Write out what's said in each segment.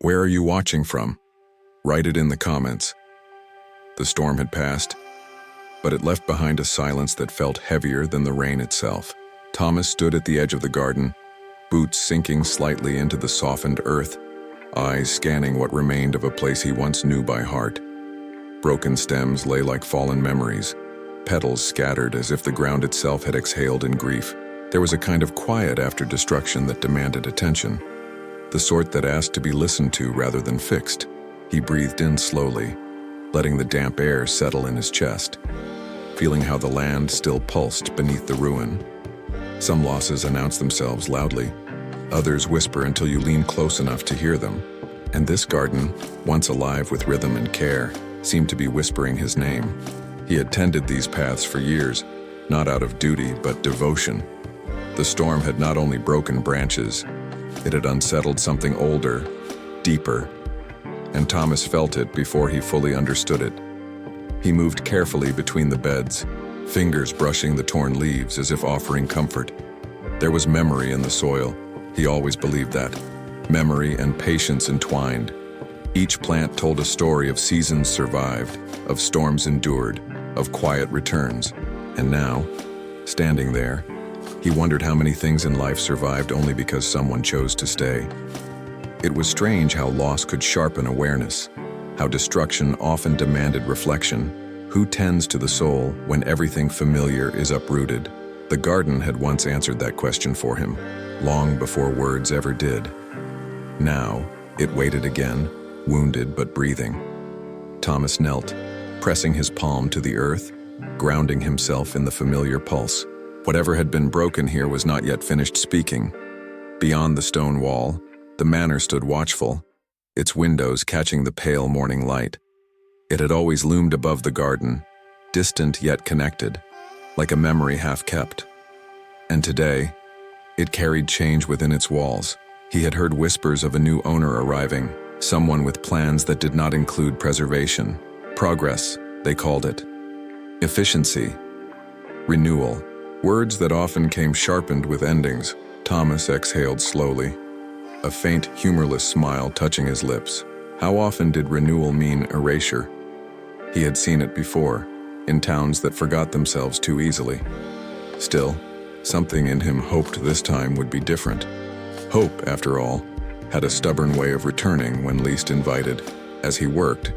Where are you watching from? Write it in the comments. The storm had passed, but it left behind a silence that felt heavier than the rain itself. Thomas stood at the edge of the garden, boots sinking slightly into the softened earth, eyes scanning what remained of a place he once knew by heart. Broken stems lay like fallen memories, petals scattered as if the ground itself had exhaled in grief. There was a kind of quiet after destruction that demanded attention, the sort that asked to be listened to rather than fixed. He breathed in slowly, letting the damp air settle in his chest, feeling how the land still pulsed beneath the ruin. Some losses announce themselves loudly, others whisper until you lean close enough to hear them. And this garden, once alive with rhythm and care, seemed to be whispering his name. He had tended these paths for years, not out of duty but devotion. The storm had not only broken branches, it had unsettled something older, deeper, and Thomas felt it before he fully understood it. He moved carefully between the beds, fingers brushing the torn leaves as if offering comfort. There was memory in the soil. He always believed that. Memory and patience entwined. Each plant told a story of seasons survived, of storms endured, of quiet returns. And now, standing there, he wondered how many things in life survived only because someone chose to stay. It was strange how loss could sharpen awareness, how destruction often demanded reflection. Who tends to the soul when everything familiar is uprooted? The garden had once answered that question for him, long before words ever did. Now, it waited again, wounded but breathing. Thomas knelt, pressing his palm to the earth, grounding himself in the familiar pulse. Whatever had been broken here was not yet finished speaking. Beyond the stone wall, the manor stood watchful, its windows catching the pale morning light. It had always loomed above the garden, distant yet connected, like a memory half kept. And today, it carried change within its walls. He had heard whispers of a new owner arriving, someone with plans that did not include preservation. Progress, they called it. Efficiency. Renewal. Words that often came sharpened with endings. Thomas exhaled slowly, a faint, humorless smile touching his lips. How often did renewal mean erasure? He had seen it before, in towns that forgot themselves too easily. Still, something in him hoped this time would be different. Hope, after all, had a stubborn way of returning when least invited. As he worked,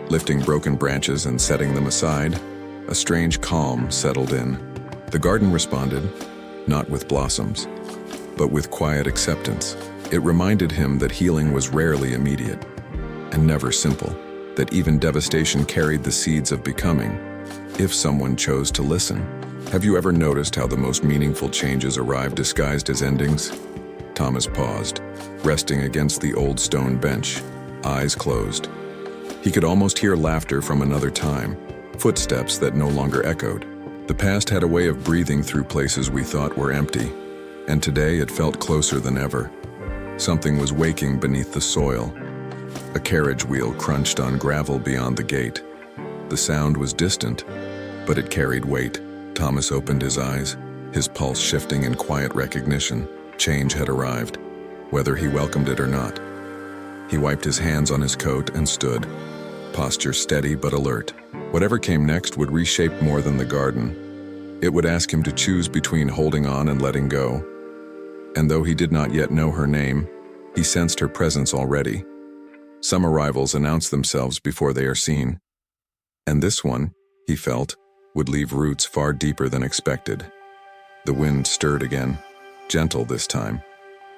lifting broken branches and setting them aside, a strange calm settled in. The garden responded, not with blossoms, but with quiet acceptance. It reminded him that healing was rarely immediate, and never simple, that even devastation carried the seeds of becoming, if someone chose to listen. Have you ever noticed how the most meaningful changes arrive disguised as endings? Thomas paused, resting against the old stone bench, eyes closed. He could almost hear laughter from another time, footsteps that no longer echoed. The past had a way of breathing through places we thought were empty, and today it felt closer than ever. Something was waking beneath the soil. A carriage wheel crunched on gravel beyond the gate. The sound was distant, but it carried weight. Thomas opened his eyes, his pulse shifting in quiet recognition. Change had arrived, whether he welcomed it or not. He wiped his hands on his coat and stood, posture steady but alert. Whatever came next would reshape more than the garden. It would ask him to choose between holding on and letting go. And though he did not yet know her name, he sensed her presence already. Some arrivals announce themselves before they are seen. And this one, he felt, would leave roots far deeper than expected. The wind stirred again, gentle this time,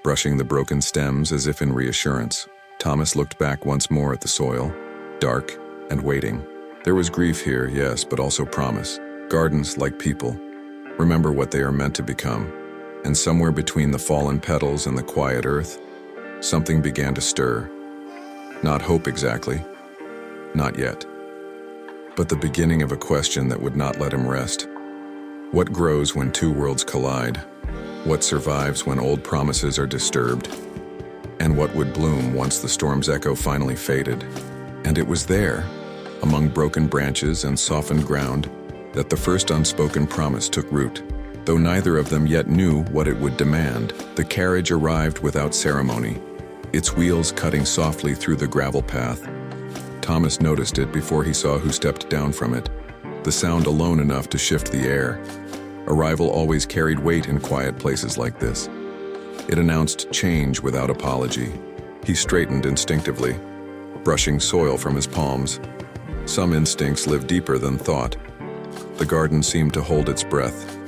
brushing the broken stems as if in reassurance. Thomas looked back once more at the soil, dark and waiting. There was grief here, yes, but also promise. Gardens, like people, remember what they are meant to become. And somewhere between the fallen petals and the quiet earth, something began to stir. Not hope exactly, not yet, but the beginning of a question that would not let him rest. What grows when two worlds collide? What survives when old promises are disturbed? And what would bloom once the storm's echo finally faded? And it was there, among broken branches and softened ground, that the first unspoken promise took root. Though neither of them yet knew what it would demand, the carriage arrived without ceremony, its wheels cutting softly through the gravel path. Thomas noticed it before he saw who stepped down from it, the sound alone enough to shift the air. Arrival always carried weight in quiet places like this. It announced change without apology. He straightened instinctively, brushing soil from his palms. Some instincts live deeper than thought. The garden seemed to hold its breath.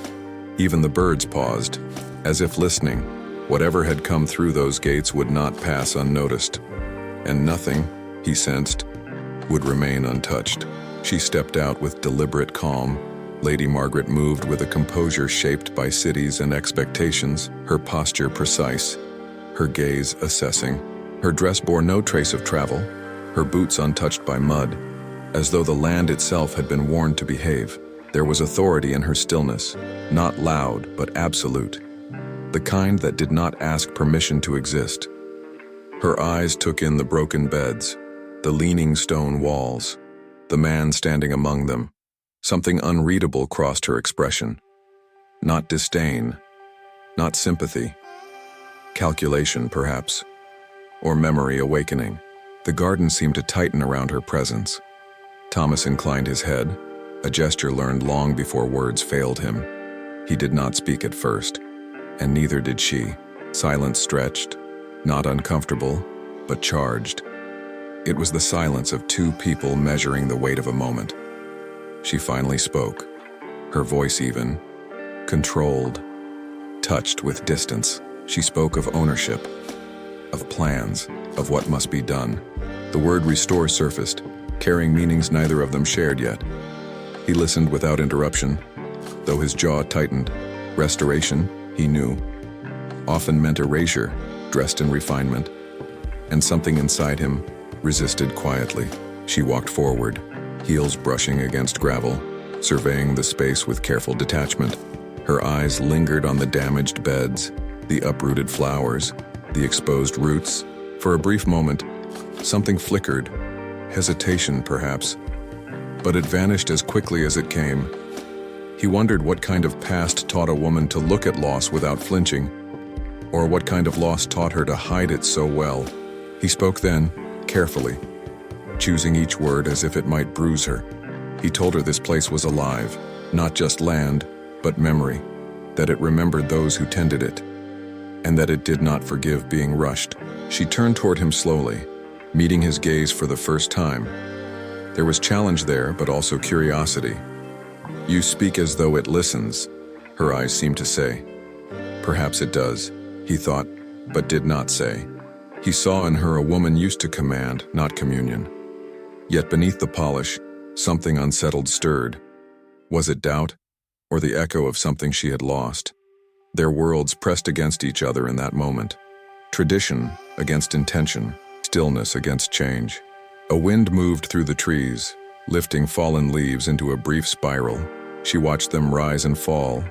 Even the birds paused, as if listening. Whatever had come through those gates would not pass unnoticed. And nothing, he sensed, would remain untouched. She stepped out with deliberate calm. Lady Margaret moved with a composure shaped by cities and expectations, her posture precise, her gaze assessing. Her dress bore no trace of travel, her boots untouched by mud, as though the land itself had been warned to behave. There was authority in her stillness, not loud but absolute, the kind that did not ask permission to exist. Her eyes took in the broken beds, the leaning stone walls, the man standing among them. Something unreadable crossed her expression. Not disdain, not sympathy. Calculation, perhaps, or memory awakening. The garden seemed to tighten around her presence. Thomas inclined his head, a gesture learned long before words failed him. He did not speak at first, and neither did she. Silence stretched, not uncomfortable, but charged. It was the silence of two people measuring the weight of a moment. She finally spoke, her voice even, controlled, touched with distance. She spoke of ownership, of plans, of what must be done. The word restore surfaced, carrying meanings neither of them shared yet. He listened without interruption, though his jaw tightened. Restoration, he knew, often meant erasure, dressed in refinement, and something inside him resisted quietly. She walked forward, heels brushing against gravel, surveying the space with careful detachment. Her eyes lingered on the damaged beds, the uprooted flowers, the exposed roots. For a brief moment, something flickered, hesitation perhaps, but it vanished as quickly as it came. He wondered what kind of past taught a woman to look at loss without flinching, or what kind of loss taught her to hide it so well. He spoke then, carefully, choosing each word as if it might bruise her. He told her this place was alive, not just land, but memory, that it remembered those who tended it, and that it did not forgive being rushed. She turned toward him slowly, meeting his gaze for the first time. There was challenge there, but also curiosity. You speak as though it listens, her eyes seemed to say. Perhaps it does, he thought, but did not say. He saw in her a woman used to command, not communion. Yet beneath the polish, something unsettled stirred. Was it doubt, or the echo of something she had lost? Their worlds pressed against each other in that moment. Tradition against intention, stillness against change. A wind moved through the trees, lifting fallen leaves into a brief spiral. She watched them rise and fall,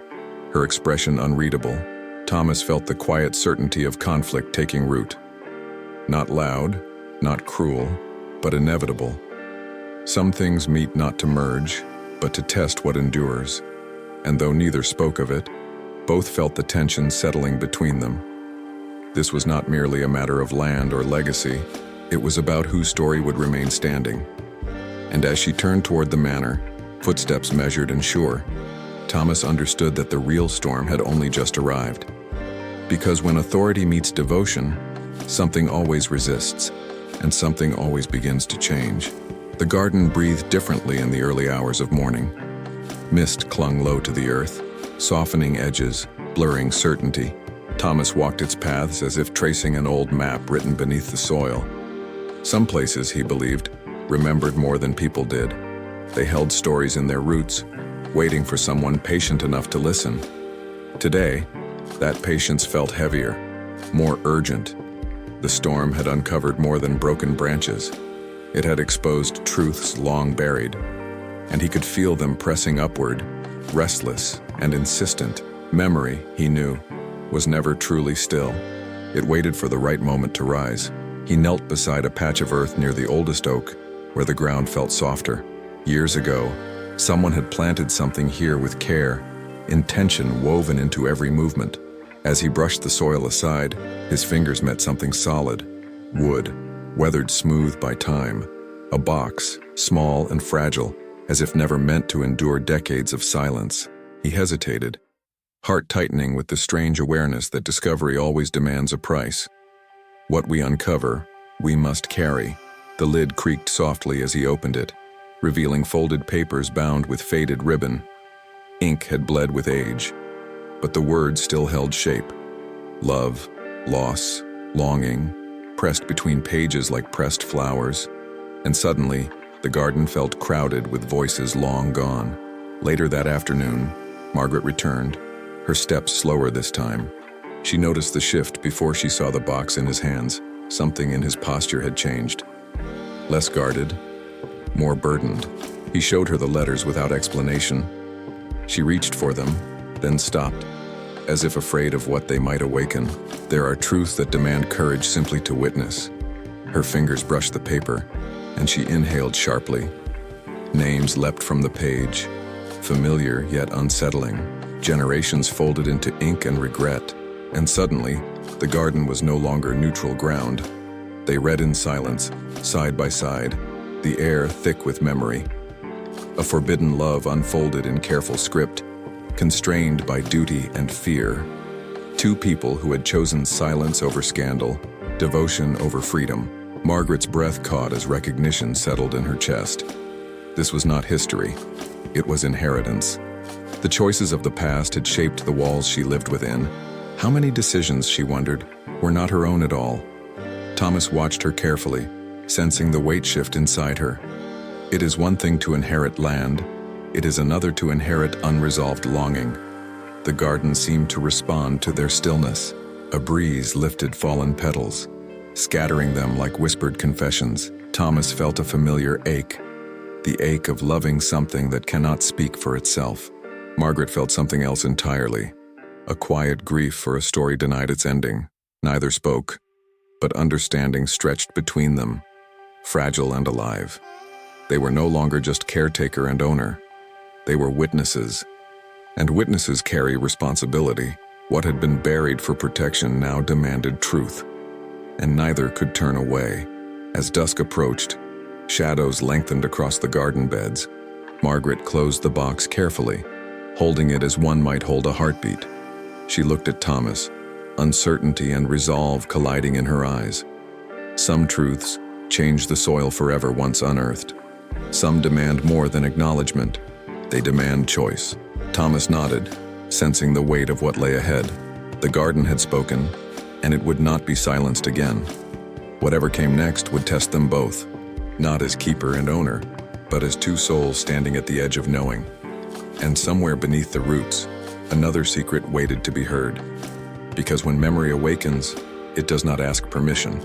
her expression unreadable. Thomas felt the quiet certainty of conflict taking root. Not loud, not cruel, but inevitable. Some things meet not to merge, but to test what endures. And though neither spoke of it, both felt the tension settling between them. This was not merely a matter of land or legacy, it was about whose story would remain standing. And as she turned toward the manor, footsteps measured and sure, Thomas understood that the real storm had only just arrived. Because when authority meets devotion, something always resists, and something always begins to change. The garden breathed differently in the early hours of morning. Mist clung low to the earth, softening edges, blurring certainty. Thomas walked its paths as if tracing an old map written beneath the soil. Some places, he believed, remembered more than people did. They held stories in their roots, waiting for someone patient enough to listen. Today, that patience felt heavier, more urgent. The storm had uncovered more than broken branches. It had exposed truths long buried, and he could feel them pressing upward, restless and insistent. Memory, he knew, was never truly still. It waited for the right moment to rise. He knelt beside a patch of earth near the oldest oak, where the ground felt softer. Years ago, someone had planted something here with care, intention woven into every movement. As he brushed the soil aside, his fingers met something solid, Wood, weathered smooth by time. A box, small and fragile, as if never meant to endure decades of silence. He hesitated, heart tightening with the strange awareness that discovery always demands a price. What we uncover, we must carry. The lid creaked softly as he opened it, revealing folded papers bound with faded ribbon. Ink had bled with age, but the words still held shape. Love, loss, longing, pressed between pages like pressed flowers. And suddenly, the garden felt crowded with voices long gone. Later that afternoon, Margaret returned, her steps slower this time. She noticed the shift before she saw the box in his hands. Something in his posture had changed. Less guarded, more burdened. He showed her the letters without explanation. She reached for them, then stopped, as if afraid of what they might awaken. There are truths that demand courage simply to witness. Her fingers brushed the paper, and she inhaled sharply. Names leapt from the page, familiar yet unsettling. Generations folded into ink and regret, and suddenly, the garden was no longer neutral ground. They read in silence, side by side, the air thick with memory. A forbidden love unfolded in careful script, constrained by duty and fear. Two people who had chosen silence over scandal, devotion over freedom. Margaret's breath caught as recognition settled in her chest. This was not history, it was inheritance. The choices of the past had shaped the walls she lived within. How many decisions, she wondered, were not her own at all? Thomas watched her carefully, sensing the weight shift inside her. It is one thing to inherit land, it is another to inherit unresolved longing. The garden seemed to respond to their stillness. A breeze lifted fallen petals, scattering them like whispered confessions. Thomas felt a familiar ache, the ache of loving something that cannot speak for itself. Margaret felt something else entirely, a quiet grief for a story denied its ending. Neither spoke, but understanding stretched between them, fragile and alive. They were no longer just caretaker and owner. They were witnesses, and witnesses carry responsibility. What had been buried for protection now demanded truth, and neither could turn away. As dusk approached, shadows lengthened across the garden beds. Margaret closed the box carefully, holding it as one might hold a heartbeat. She looked at Thomas, uncertainty and resolve colliding in her eyes. Some truths change the soil forever once unearthed. Some demand more than acknowledgement. They demand choice. Thomas nodded, sensing the weight of what lay ahead. The garden had spoken, and it would not be silenced again. Whatever came next would test them both, not as keeper and owner, but as two souls standing at the edge of knowing. And somewhere beneath the roots, another secret waited to be heard. Because when memory awakens, it does not ask permission.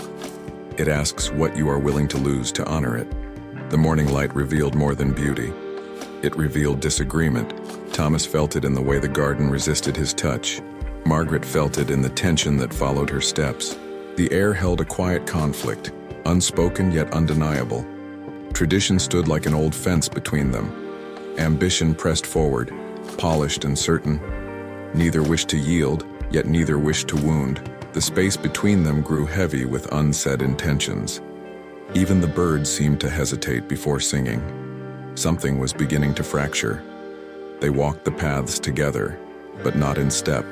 It asks what you are willing to lose to honor it. The morning light revealed more than beauty. It revealed disagreement. Thomas felt it in the way the garden resisted his touch. Margaret felt it in the tension that followed her steps. The air held a quiet conflict, unspoken yet undeniable. Tradition stood like an old fence between them. Ambition pressed forward, polished and certain. Neither wished to yield, yet neither wished to wound. The space between them grew heavy with unsaid intentions. Even the birds seemed to hesitate before singing. Something was beginning to fracture. They walked the paths together, but not in step.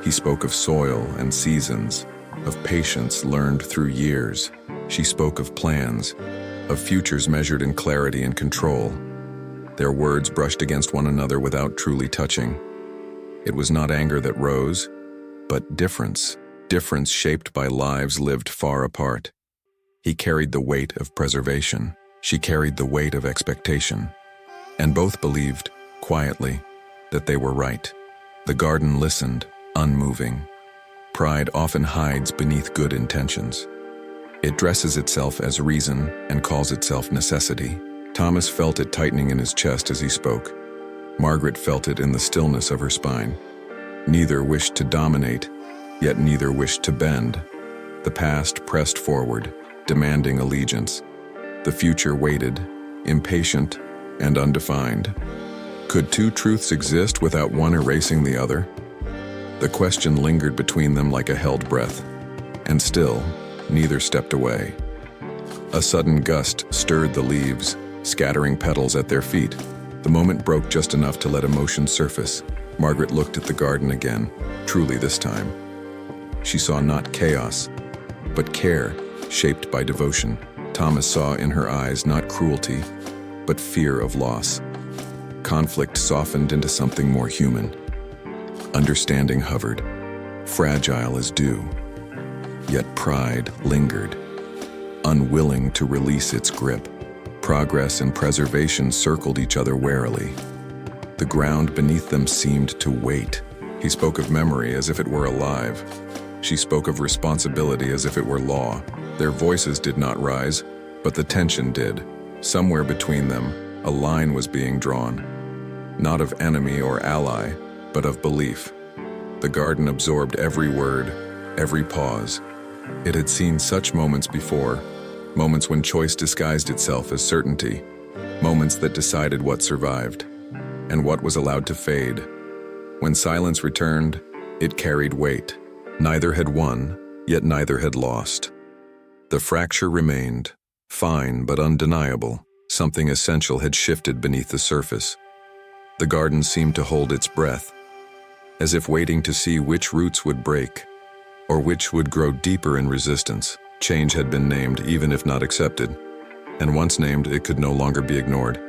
He spoke of soil and seasons, of patience learned through years. She spoke of plans, of futures measured in clarity and control. Their words brushed against one another without truly touching. It was not anger that rose, but difference. Difference shaped by lives lived far apart. He carried the weight of preservation. She carried the weight of expectation. And both believed, quietly, that they were right. The garden listened, unmoving. Pride often hides beneath good intentions. It dresses itself as reason and calls itself necessity. Thomas felt it tightening in his chest as he spoke. Margaret felt it in the stillness of her spine. Neither wished to dominate, yet neither wished to bend. The past pressed forward, demanding allegiance. The future waited, impatient and undefined. Could two truths exist without one erasing the other? The question lingered between them like a held breath. And still, Neither stepped away. A sudden gust stirred the leaves, scattering petals at their feet. The moment broke just enough to let emotion surface. Margaret looked at the garden again, truly this time. She saw not chaos, but care, shaped by devotion. Thomas saw in her eyes not cruelty, but fear of loss. Conflict softened into something more human. Understanding hovered, fragile as dew. Yet pride lingered, unwilling to release its grip. Progress and preservation circled each other warily. The ground beneath them seemed to wait. He spoke of memory as if it were alive. She spoke of responsibility as if it were law. Their voices did not rise, but the tension did. Somewhere between them, a line was being drawn. Not of enemy or ally, but of belief. The garden absorbed every word, every pause. It had seen such moments before, moments when choice disguised itself as certainty, moments that decided what survived, and what was allowed to fade. When silence returned, it carried weight. Neither had won, yet neither had lost. The fracture remained, fine but undeniable. Something essential had shifted beneath the surface. The garden seemed to hold its breath, as if waiting to see which roots would break, or which would grow deeper in resistance. Change had been named, even if not accepted, and once named, it could no longer be ignored.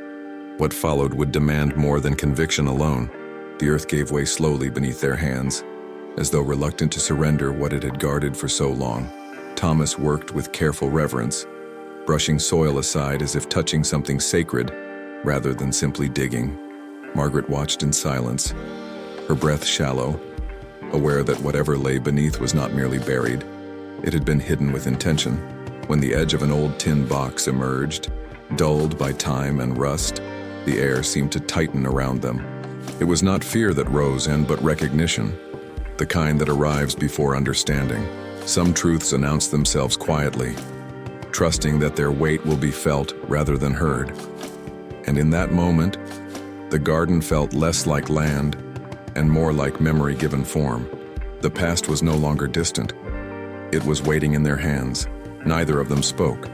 What followed would demand more than conviction alone. The earth gave way slowly beneath their hands, as though reluctant to surrender what it had guarded for so long. Thomas worked with careful reverence, brushing soil aside as if touching something sacred, rather than simply digging. Margaret watched in silence, her breath shallow, aware that whatever lay beneath was not merely buried, it had been hidden with intention. When the edge of an old tin box emerged, dulled by time and rust, the air seemed to tighten around them. It was not fear that rose in, but recognition, the kind that arrives before understanding. Some truths announce themselves quietly, trusting that their weight will be felt rather than heard. And in that moment, the garden felt less like land and more like memory given form. The past was no longer distant. It was waiting in their hands. Neither of them spoke,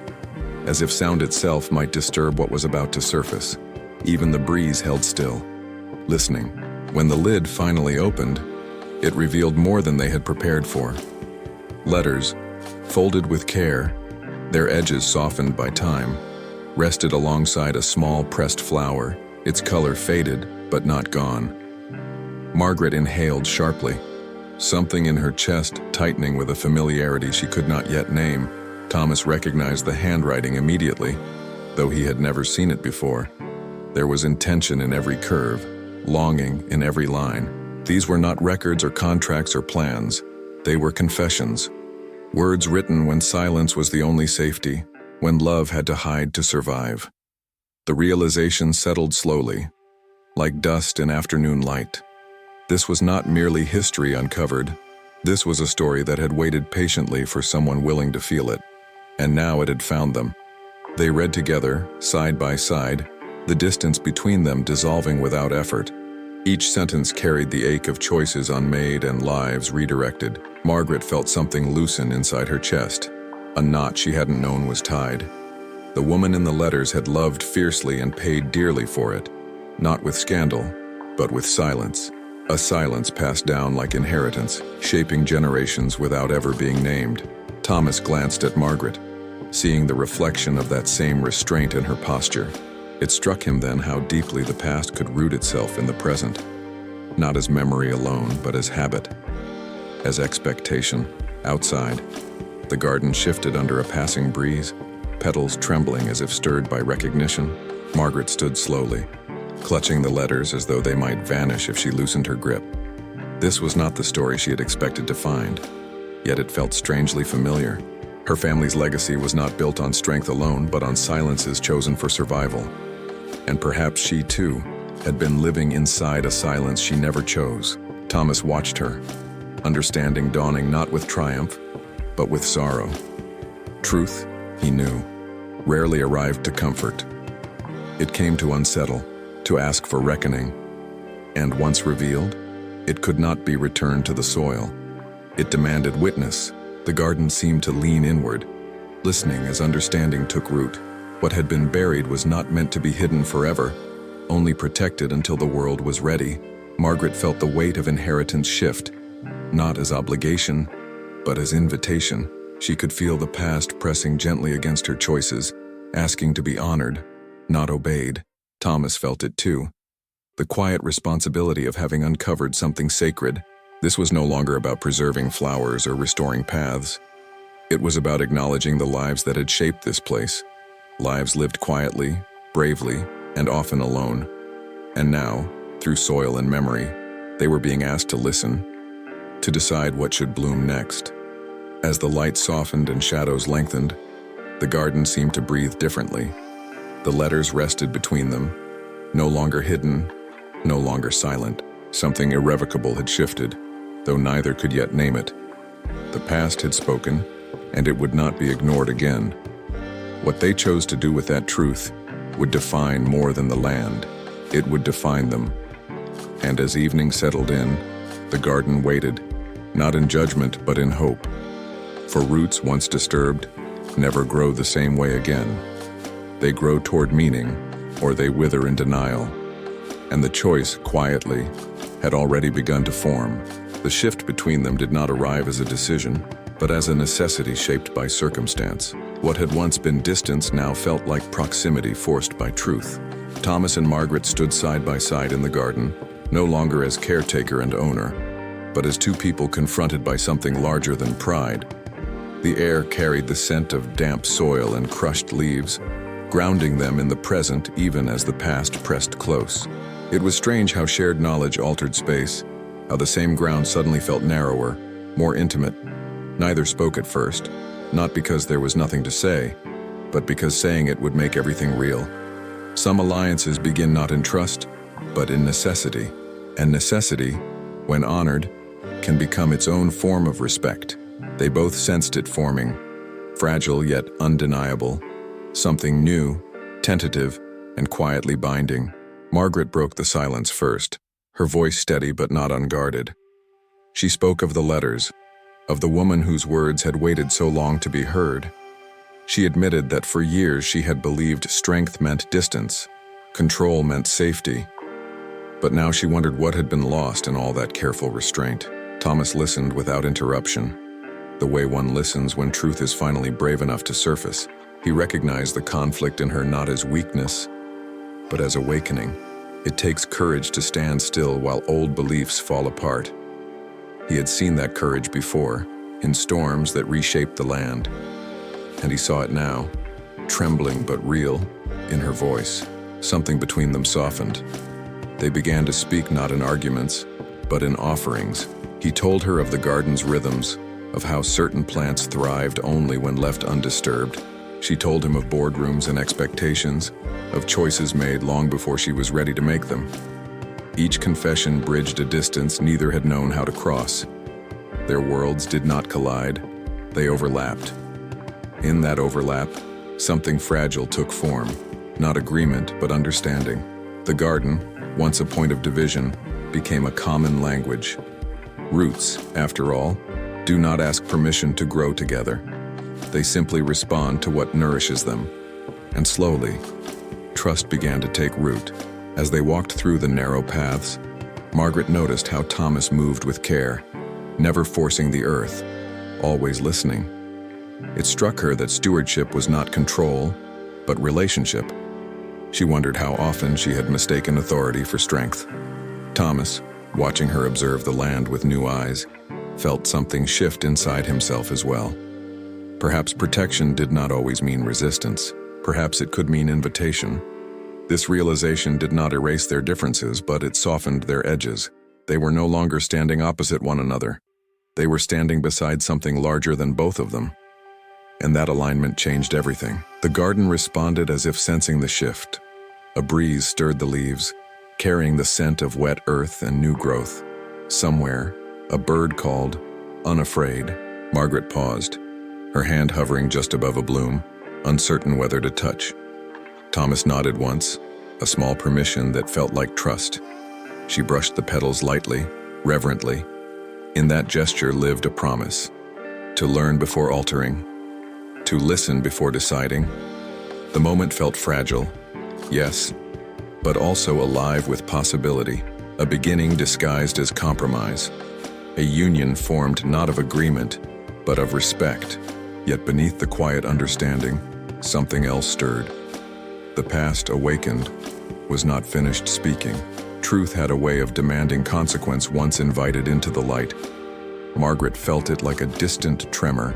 as if sound itself might disturb what was about to surface. Even the breeze held still, listening. When the lid finally opened, it revealed more than they had prepared for. Letters, folded with care, their edges softened by time, rested alongside a small pressed flower, its color faded but not gone. Margaret inhaled sharply, something in her chest tightening with a familiarity she could not yet name. Thomas recognized the handwriting immediately, though he had never seen it before. There was intention in every curve, longing in every line. These were not records or contracts or plans. They were confessions. Words written when silence was the only safety, when love had to hide to survive. The realization settled slowly, like dust in afternoon light. This was not merely history uncovered. This was a story that had waited patiently for someone willing to feel it. And now it had found them. They read together, side by side, the distance between them dissolving without effort. Each sentence carried the ache of choices unmade and lives redirected. Margaret felt something loosen inside her chest. A knot she hadn't known was tied. The woman in the letters had loved fiercely and paid dearly for it, not with scandal, but with silence. A silence passed down like inheritance, shaping generations without ever being named. Thomas glanced at Margaret, seeing the reflection of that same restraint in her posture. It struck him then how deeply the past could root itself in the present, not as memory alone, but as habit, as expectation. Outside, the garden shifted under a passing breeze, petals trembling as if stirred by recognition. Margaret stood slowly, clutching the letters as though they might vanish if she loosened her grip. This was not the story she had expected to find, yet it felt strangely familiar. Her family's legacy was not built on strength alone, but on silences chosen for survival. And perhaps she, too, had been living inside a silence she never chose. Thomas watched her, understanding dawning not with triumph, but with sorrow. Truth, he knew, rarely arrived to comfort. It came to unsettle, to ask for reckoning. And once revealed, it could not be returned to the soil. It demanded witness, The garden seemed to lean inward, listening as understanding took root. What had been buried was not meant to be hidden forever, only protected until the world was ready. Margaret felt the weight of inheritance shift, not as obligation, but as invitation. She could feel the past pressing gently against her choices, asking to be honored, not obeyed. Thomas felt it too. The quiet responsibility of having uncovered something sacred. This was no longer about preserving flowers or restoring paths. It was about acknowledging the lives that had shaped this place. Lives lived quietly, bravely, and often alone. And now, through soil and memory, they were being asked to listen, to decide what should bloom next. As the light softened and shadows lengthened, the garden seemed to breathe differently. The letters rested between them, no longer hidden, no longer silent. Something irrevocable had shifted, though neither could yet name it. The past had spoken, and it would not be ignored again. What they chose to do with that truth would define more than the land. It would define them. And as evening settled in, the garden waited, not in judgment but in hope. For roots once disturbed never grow the same way again. They grow toward meaning, or they wither in denial. And the choice, quietly, had already begun to form. The shift between them did not arrive as a decision, but as a necessity shaped by circumstance. What had once been distance now felt like proximity forced by truth. Thomas and Margaret stood side by side in the garden, no longer as caretaker and owner, but as two people confronted by something larger than pride. The air carried the scent of damp soil and crushed leaves, grounding them in the present even as the past pressed close. It was strange how shared knowledge altered space, how the same ground suddenly felt narrower, more intimate. Neither spoke at first, not because there was nothing to say, but because saying it would make everything real. Some alliances begin not in trust, but in necessity, and necessity, when honored, can become its own form of respect. They both sensed it forming, fragile yet undeniable, something new, tentative, and quietly binding. Margaret broke the silence first, her voice steady but not unguarded. She spoke of the letters, of the woman whose words had waited so long to be heard. She admitted that for years she had believed strength meant distance, control meant safety. But now she wondered what had been lost in all that careful restraint. Thomas listened without interruption, the way one listens when truth is finally brave enough to surface. He recognized the conflict in her not as weakness, but as awakening. It takes courage to stand still while old beliefs fall apart. He had seen that courage before, in storms that reshaped the land. And he saw it now, trembling but real, in her voice. Something between them softened. They began to speak not in arguments, but in offerings. He told her of the garden's rhythms, of how certain plants thrived only when left undisturbed. She told him of boardrooms and expectations, of choices made long before she was ready to make them. Each confession bridged a distance neither had known how to cross. Their worlds did not collide, they overlapped. In that overlap, something fragile took form, not agreement but understanding. The garden, once a point of division, became a common language. Roots, after all, do not ask permission to grow together. They simply respond to what nourishes them. And slowly, trust began to take root. As they walked through the narrow paths, Margaret noticed how Thomas moved with care, never forcing the earth, always listening. It struck her that stewardship was not control, but relationship. She wondered how often she had mistaken authority for strength. Thomas, watching her observe the land with new eyes, felt something shift inside himself as well. Perhaps protection did not always mean resistance. Perhaps it could mean invitation. This realization did not erase their differences, but it softened their edges. They were no longer standing opposite one another. They were standing beside something larger than both of them. And that alignment changed everything. The garden responded as if sensing the shift. A breeze stirred the leaves, carrying the scent of wet earth and new growth. Somewhere, a bird called, unafraid. Margaret paused, her hand hovering just above a bloom, uncertain whether to touch. Thomas nodded once, a small permission that felt like trust. She brushed the petals lightly, reverently. In that gesture lived a promise. to learn before altering, to listen before deciding. The moment felt fragile, yes, but also alive with possibility, a beginning disguised as compromise, a union formed not of agreement, but of respect. Yet beneath the quiet understanding, something else stirred. The past awakened, was not finished speaking. Truth had a way of demanding consequence once invited into the light. Margaret felt it like a distant tremor,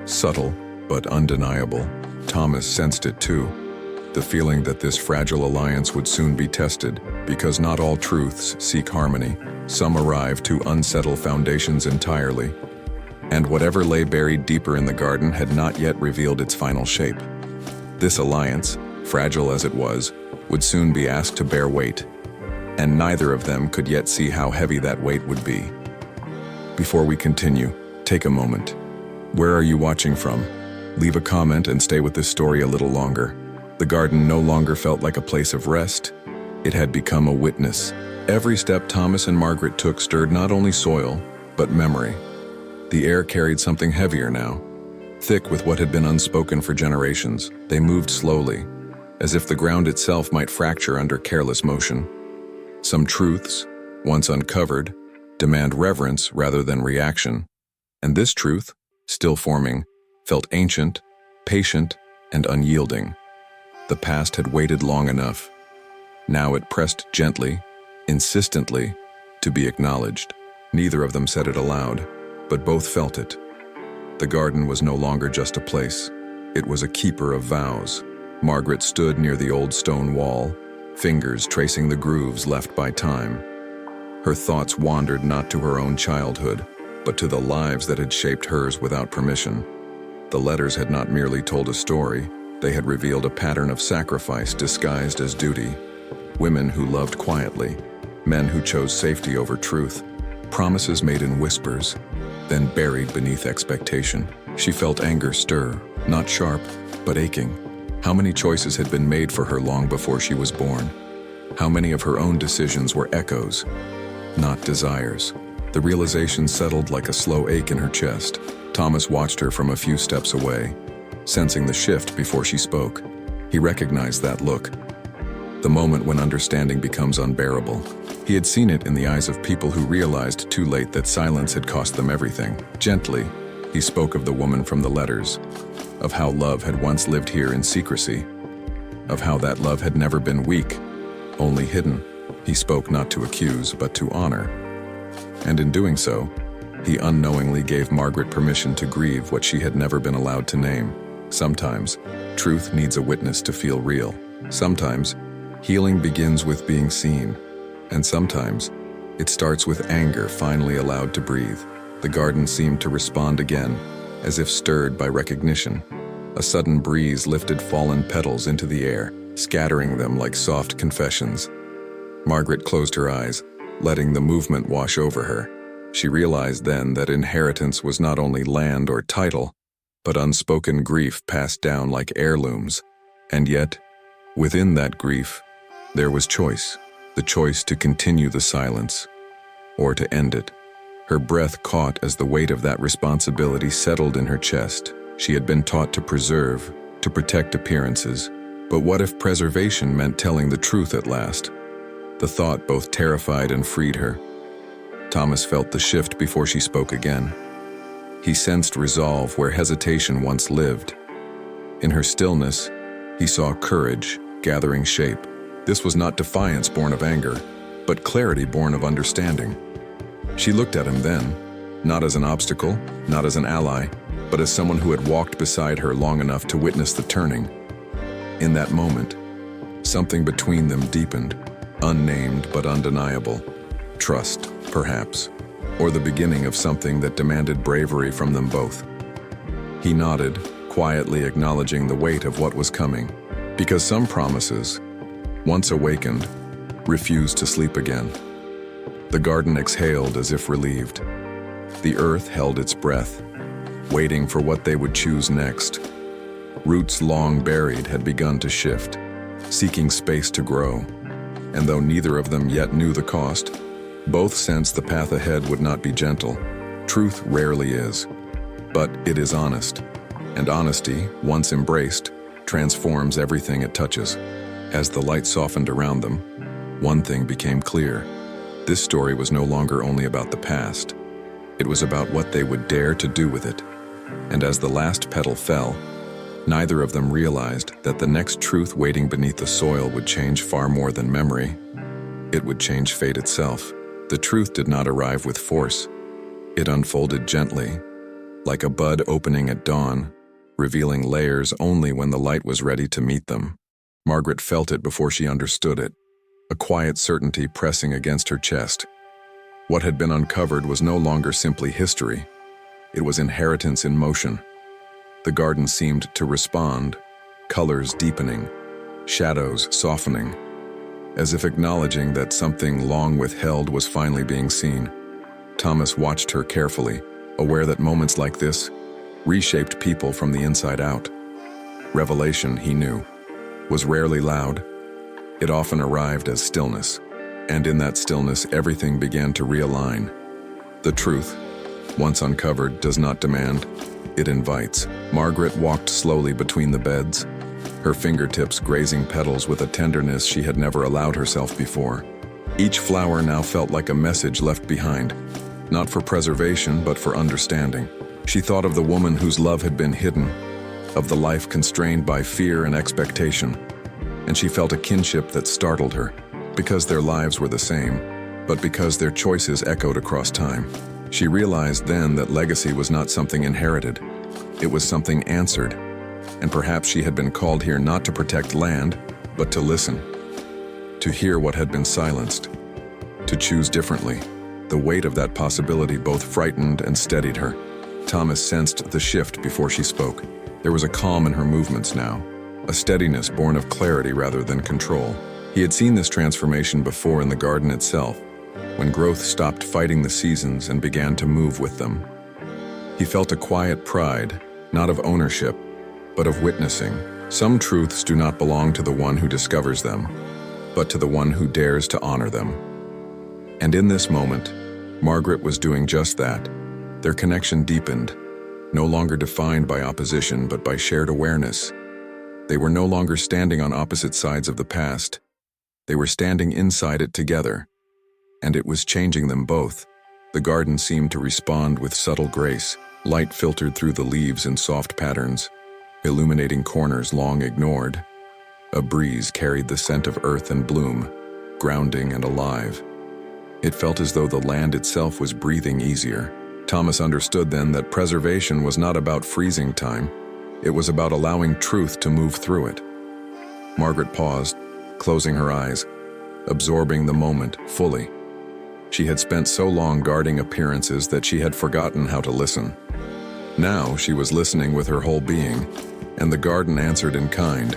subtle but undeniable. Thomas sensed it too, the feeling that this fragile alliance would soon be tested, because not all truths seek harmony. Some arrive to unsettle foundations entirely, and whatever lay buried deeper in the garden had not yet revealed its final shape. This alliance, fragile as it was, would soon be asked to bear weight, and neither of them could yet see how heavy that weight would be. Before we continue, take a moment. Where are you watching from? Leave a comment and stay with this story a little longer. The garden no longer felt like a place of rest. It had become a witness. Every step Thomas and Margaret took stirred not only soil, but memory. The air carried something heavier now. Thick with what had been unspoken for generations, they moved slowly, as if the ground itself might fracture under careless motion. Some truths, once uncovered, demand reverence rather than reaction. And this truth, still forming, felt ancient, patient, and unyielding. The past had waited long enough. Now it pressed gently, insistently, to be acknowledged. Neither of them said it aloud, but both felt it. The garden was no longer just a place. It was a keeper of vows. Margaret stood near the old stone wall, fingers tracing the grooves left by time. Her thoughts wandered not to her own childhood, but to the lives that had shaped hers without permission. The letters had not merely told a story, they had revealed a pattern of sacrifice disguised as duty. Women who loved quietly, men who chose safety over truth, promises made in whispers, then buried beneath expectation. She felt anger stir, not sharp, but aching. How many choices had been made for her long before she was born? How many of her own decisions were echoes, not desires? The realization settled like a slow ache in her chest. Thomas watched her from a few steps away, sensing the shift before she spoke. He recognized that look, the moment when understanding becomes unbearable. He had seen it in the eyes of people who realized too late that silence had cost them everything. Gently, he spoke of the woman from the letters, of how love had once lived here in secrecy, of how that love had never been weak, only hidden. He spoke not to accuse, but to honor. And in doing so, he unknowingly gave Margaret permission to grieve what she had never been allowed to name. Sometimes, truth needs a witness to feel real. Sometimes, healing begins with being seen. And sometimes, it starts with anger finally allowed to breathe. The garden seemed to respond again, as if stirred by recognition. A sudden breeze lifted fallen petals into the air, scattering them like soft confessions. Margaret closed her eyes, letting the movement wash over her. She realized then that inheritance was not only land or title, but unspoken grief passed down like heirlooms. And yet, within that grief, there was choice. The choice to continue the silence, or to end it. Her breath caught as the weight of that responsibility settled in her chest. She had been taught to preserve, to protect appearances. But what if preservation meant telling the truth at last? The thought both terrified and freed her. Thomas felt the shift before she spoke again. He sensed resolve where hesitation once lived. In her stillness, he saw courage gathering shape. This was not defiance born of anger, but clarity born of understanding. She looked at him then, not as an obstacle, not as an ally, but as someone who had walked beside her long enough to witness the turning. In that moment, something between them deepened, unnamed but undeniable. Trust, perhaps, or the beginning of something that demanded bravery from them both. He nodded, quietly acknowledging the weight of what was coming, because some promises, once awakened, refused to sleep again. The garden exhaled as if relieved. The earth held its breath, waiting for what they would choose next. Roots long buried had begun to shift, seeking space to grow. And though neither of them yet knew the cost, both sensed the path ahead would not be gentle. Truth rarely is, but it is honest. And honesty, once embraced, transforms everything it touches. As the light softened around them, one thing became clear. This story was no longer only about the past. It was about what they would dare to do with it. And as the last petal fell, neither of them realized that the next truth waiting beneath the soil would change far more than memory. It would change fate itself. The truth did not arrive with force. It unfolded gently, like a bud opening at dawn, revealing layers only when the light was ready to meet them. Margaret felt it before she understood it, a quiet certainty pressing against her chest. What had been uncovered was no longer simply history. It was inheritance in motion. The garden seemed to respond, colors deepening, shadows softening, as if acknowledging that something long withheld was finally being seen. Thomas watched her carefully, aware that moments like this reshaped people from the inside out. Revelation, he knew, was rarely loud. It often arrived as stillness, and in that stillness everything began to realign. The truth, once uncovered, does not demand, it invites. Margaret walked slowly between the beds, her fingertips grazing petals with a tenderness she had never allowed herself before. Each flower now felt like a message left behind, not for preservation but for understanding. She thought of the woman whose love had been hidden, of the life constrained by fear and expectation, and she felt a kinship that startled her, because their lives were the same, but because their choices echoed across time. She realized then that legacy was not something inherited. It was something answered, and perhaps she had been called here not to protect land, but to listen, to hear what had been silenced, to choose differently. The weight of that possibility both frightened and steadied her. Thomas sensed the shift before she spoke. There was a calm in her movements now, a steadiness born of clarity rather than control. He had seen this transformation before in the garden itself, when growth stopped fighting the seasons and began to move with them. He felt a quiet pride, not of ownership, but of witnessing. Some truths do not belong to the one who discovers them, but to the one who dares to honor them. And in this moment, Margaret was doing just that. Their connection deepened, no longer defined by opposition but by shared awareness. They were no longer standing on opposite sides of the past. They were standing inside it together, and it was changing them both. The garden seemed to respond with subtle grace. Light filtered through the leaves in soft patterns, illuminating corners long ignored. A breeze carried the scent of earth and bloom, grounding and alive. It felt as though the land itself was breathing easier. Thomas understood then that preservation was not about freezing time. It was about allowing truth to move through it. Margaret paused, closing her eyes, absorbing the moment fully. She had spent so long guarding appearances that she had forgotten how to listen. Now she was listening with her whole being, and the garden answered in kind.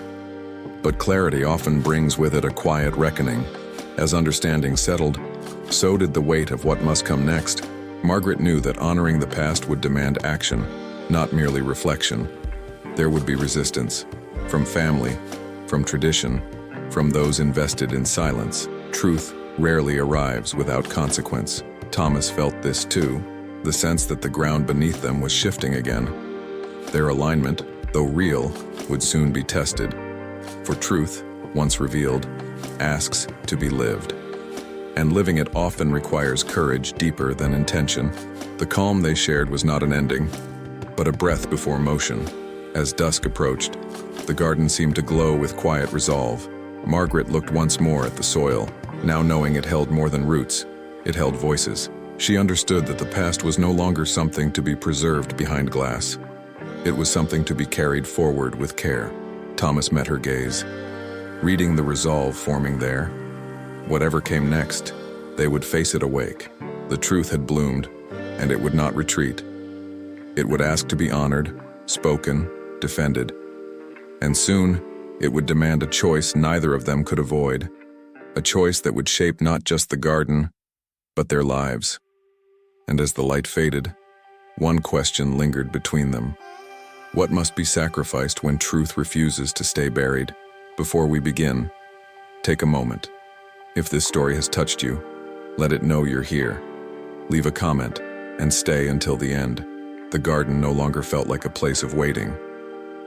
But clarity often brings with it a quiet reckoning. As understanding settled, so did the weight of what must come next. Margaret knew that honoring the past would demand action, not merely reflection. There would be resistance, from family, from tradition, from those invested in silence. Truth rarely arrives without consequence. Thomas felt this too, the sense that the ground beneath them was shifting again. Their alignment, though real, would soon be tested. For truth, once revealed, asks to be lived. And living it often requires courage deeper than intention. The calm they shared was not an ending, but a breath before motion. As dusk approached, the garden seemed to glow with quiet resolve. Margaret looked once more at the soil, now knowing it held more than roots. It held voices. She understood that the past was no longer something to be preserved behind glass. It was something to be carried forward with care. Thomas met her gaze, reading the resolve forming there. Whatever came next, they would face it awake. The truth had bloomed, and it would not retreat. It would ask to be honored, spoken, defended. And soon, it would demand a choice neither of them could avoid. A choice that would shape not just the garden, but their lives. And as the light faded, one question lingered between them. What must be sacrificed when truth refuses to stay buried? Before we begin, take a moment. If this story has touched you, let it know you're here. Leave a comment and stay until the end. The garden no longer felt like a place of waiting.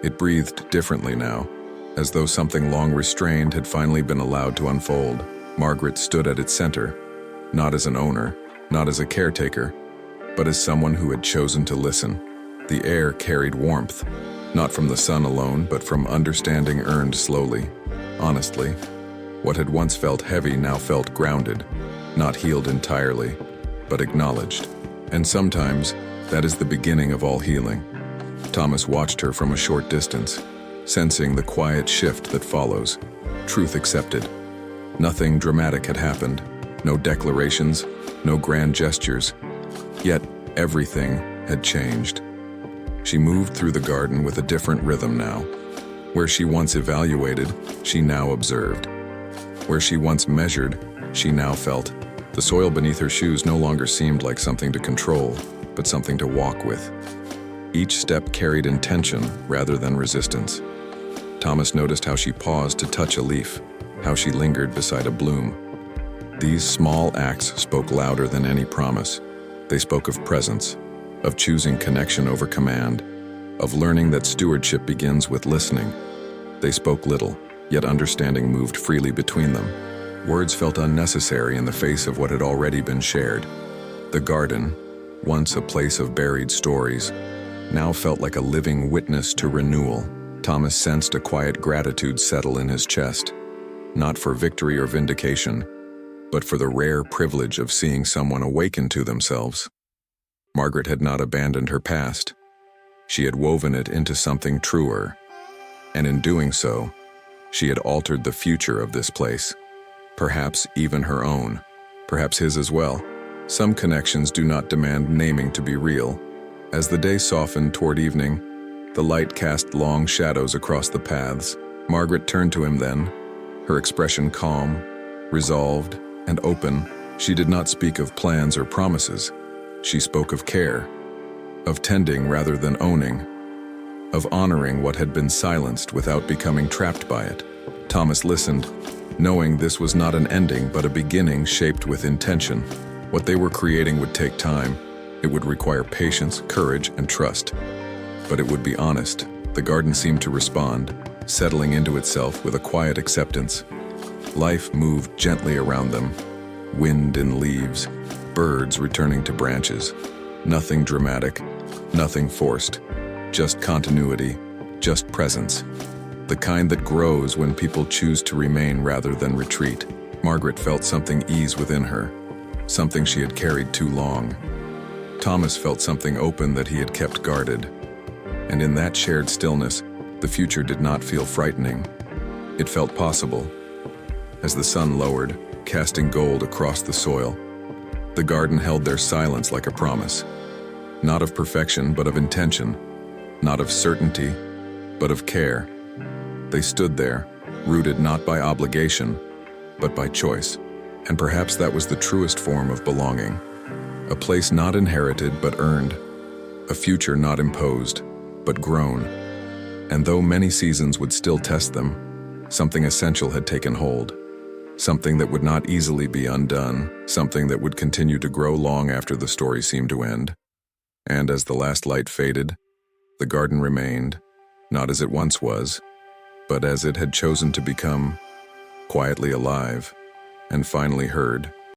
It breathed differently now, as though something long restrained had finally been allowed to unfold. Margaret stood at its center, not as an owner, not as a caretaker, but as someone who had chosen to listen. The air carried warmth, not from the sun alone, but from understanding earned slowly, honestly. What had once felt heavy now felt grounded, not healed entirely, but acknowledged. And sometimes, that is the beginning of all healing. Thomas watched her from a short distance, sensing the quiet shift that follows. Truth accepted. Nothing dramatic had happened, no declarations, no grand gestures. Yet, everything had changed. She moved through the garden with a different rhythm now. Where she once evaluated, she now observed. Where she once measured, she now felt. The soil beneath her shoes no longer seemed like something to control, but something to walk with. Each step carried intention rather than resistance. Thomas noticed how she paused to touch a leaf, how she lingered beside a bloom. These small acts spoke louder than any promise. They spoke of presence, of choosing connection over command, of learning that stewardship begins with listening. They spoke little, yet understanding moved freely between them. Words felt unnecessary in the face of what had already been shared. The garden, once a place of buried stories, now felt like a living witness to renewal. Thomas sensed a quiet gratitude settle in his chest, not for victory or vindication, but for the rare privilege of seeing someone awaken to themselves. Margaret had not abandoned her past. She had woven it into something truer, and in doing so, she had altered the future of this place, perhaps even her own, perhaps his as well. Some connections do not demand naming to be real. As the day softened toward evening, the light cast long shadows across the paths. Margaret turned to him then, her expression calm, resolved, and open. She did not speak of plans or promises. She spoke of care, of tending rather than owning, of honoring what had been silenced without becoming trapped by it. Thomas listened, knowing this was not an ending but a beginning shaped with intention. What they were creating would take time. It would require patience, courage, and trust. But it would be honest. The garden seemed to respond, settling into itself with a quiet acceptance. Life moved gently around them, wind in leaves, birds returning to branches. Nothing dramatic, nothing forced, just continuity, just presence. The kind that grows when people choose to remain rather than retreat. Margaret felt something ease within her, something she had carried too long. Thomas felt something open that he had kept guarded. And in that shared stillness, the future did not feel frightening. It felt possible. As the sun lowered, casting gold across the soil, the garden held their silence like a promise. Not of perfection, but of intention. Not of certainty, but of care. They stood there, rooted not by obligation, but by choice. And perhaps that was the truest form of belonging. A place not inherited, but earned. A future not imposed, but grown. And though many seasons would still test them, something essential had taken hold. Something that would not easily be undone, something that would continue to grow long after the story seemed to end. And as the last light faded, the garden remained, not as it once was, but as it had chosen to become, quietly alive, and finally heard.